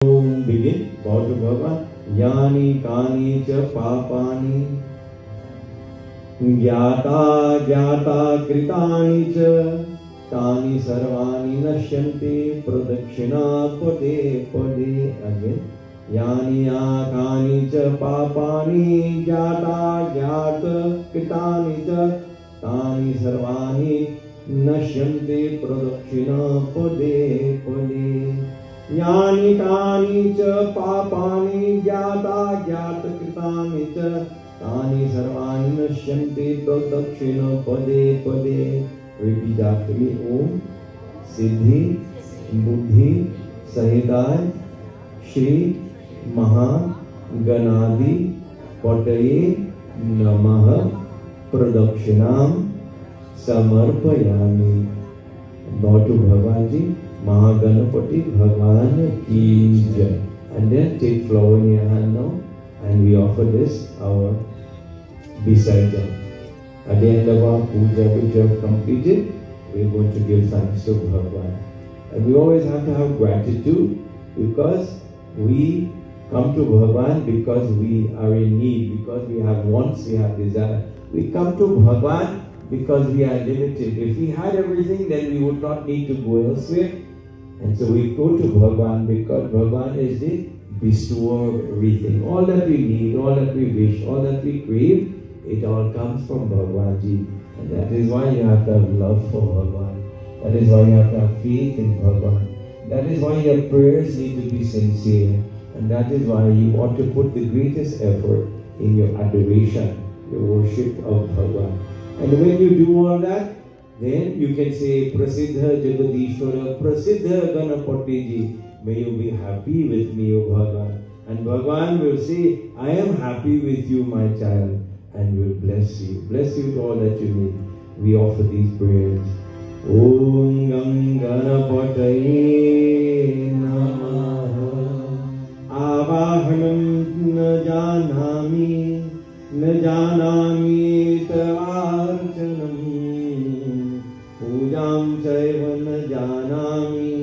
Begin. Bow to Bhagavan. Yani kani cha papani gyata gyata kritani cha tani sarvani nashyanti pradakshina pade pade. Again. Yani kani cha papani gyata gyata kritani cha tani sarvani nashyanti pradakshina pade pade. यानि कानि च पापानि ज्ञाता ज्ञातकृतानि च तानि सर्वाणि नश्यन्ति प्रदक्षिण पदे पदे. Repeat after me. Om Siddhi Buddhi Sahidaya Shri Mahaganadi Pataye Namaha Pradakshinam Samarpayami. Bow to Bhagavan Ji. Mahaganapati Bhagwan ki jai. And then take flower in your hand now, and we offer this our Visarjan. At the end of our puja which we have completed, we are going to give thanks to Bhagwan. And we always have to have gratitude, because we come to Bhagwan because we are in need, because we have wants, we have desire. We come to Bhagwan because we are limited. If we had everything, then we would not need to go elsewhere. And so we go to Bhagwan because Bhagwan is the bestower of everything. All that we need, all that we wish, all that we crave, it all comes from Bhagwan Ji. And that is why you have to have love for Bhagwan. That is why you have to have faith in Bhagwan. That is why your prayers need to be sincere. And that is why you ought to put the greatest effort in your adoration, your worship of Bhagwan. And when you do all that, then you can say, Prasiddha Jagadishwara, Prasiddha Ganapati Ji, may you be happy with me, O Bhagavan. And Bhagavan will say, I am happy with you, my child, and will bless you with all that you need. We offer these prayers. Om Ganapataye Namaha Avahanam na janami ta archanam Pujam chaiva na janami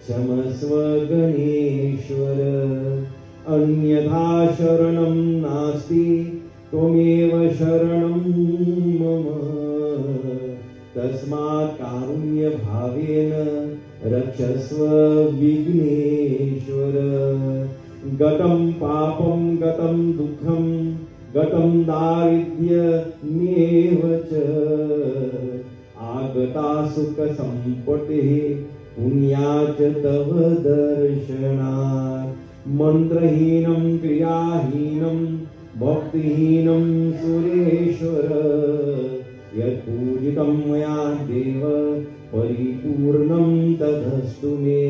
chamasva ganeshwara Anyatha sharanam nasti Tvameva sharanam mama Tasmat karunya bhavena Rakshasva Vigneshwara Gatam papam gatam dukham Gatam daridya mevacha Agata sukha sampatihi punyacha tava darshanat Mantrahinam kriyahinam bhaktihinam sureshwara Yat pujitam maya deva paripurnam tadhastu me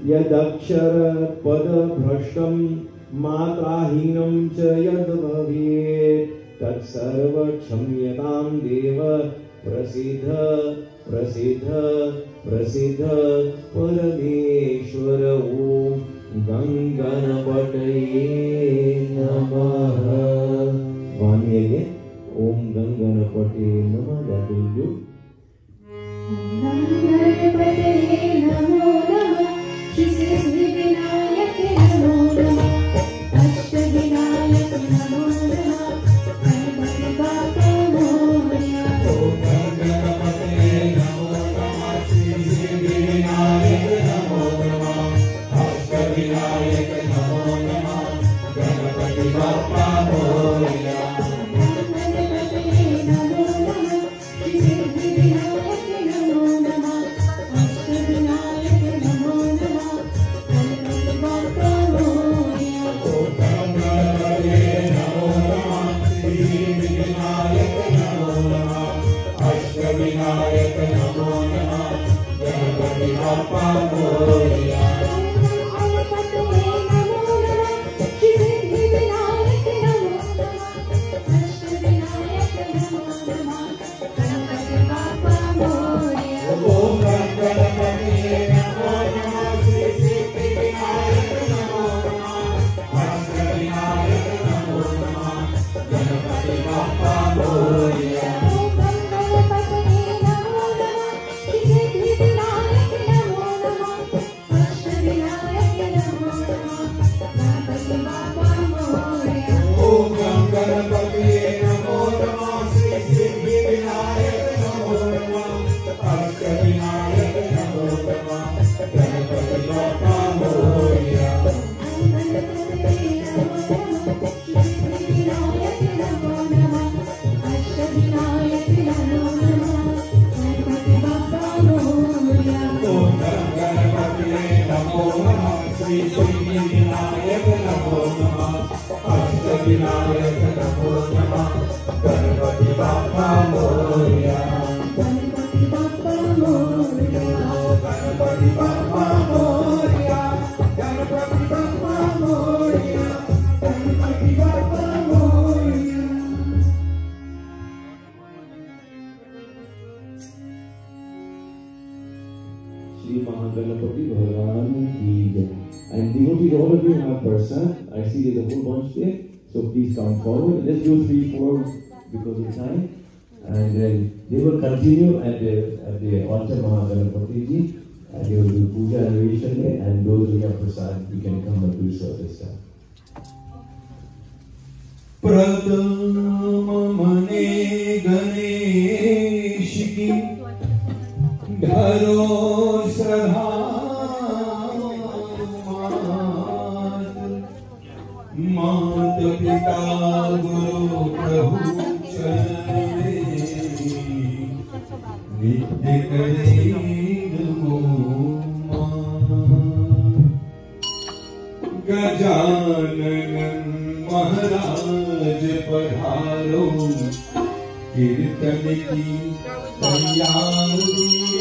Yad akshara pada bhrashtam matrahinam cha yad bhavet Tat sarva kshamyatam deva Prasiddha, Prasiddha, Prasiddha, Parameshwara Om Ganganapataye Namaha. Vani again. Om Ganganapataye Namaha. That will do. Ganganapataye Namo Namah. She says, Vinayaka Namo Namah. Ashtavinayaka Namo Namah. Ganapati Baba Moria. Vinayaka Vinayak नमो नमः, अष्टविनायक नमो नमः, Ganpati Bappa Morya, Ganpati Bappa Morya, Ganpati Bappa Morya, Ganpati Bappa Morya, Ganpati Bappa Morya. Shri Mahaganapathi Bhagavan ki jai. And devotees, all of you have prasad. I see there's a whole bunch there. So please come forward. Let's do 3, 4 because of time. And they will continue at the altar Mahaganapathi ji. And they will do puja elevation there. And those who have prasad, we can come and do so this time. प्रथम मने गणेश की धरो श्रद्धा मात पिता गुरु प्रभु चरण नित्य करे नमो गजानन महाराज पधारो कीर्तन की तैयारी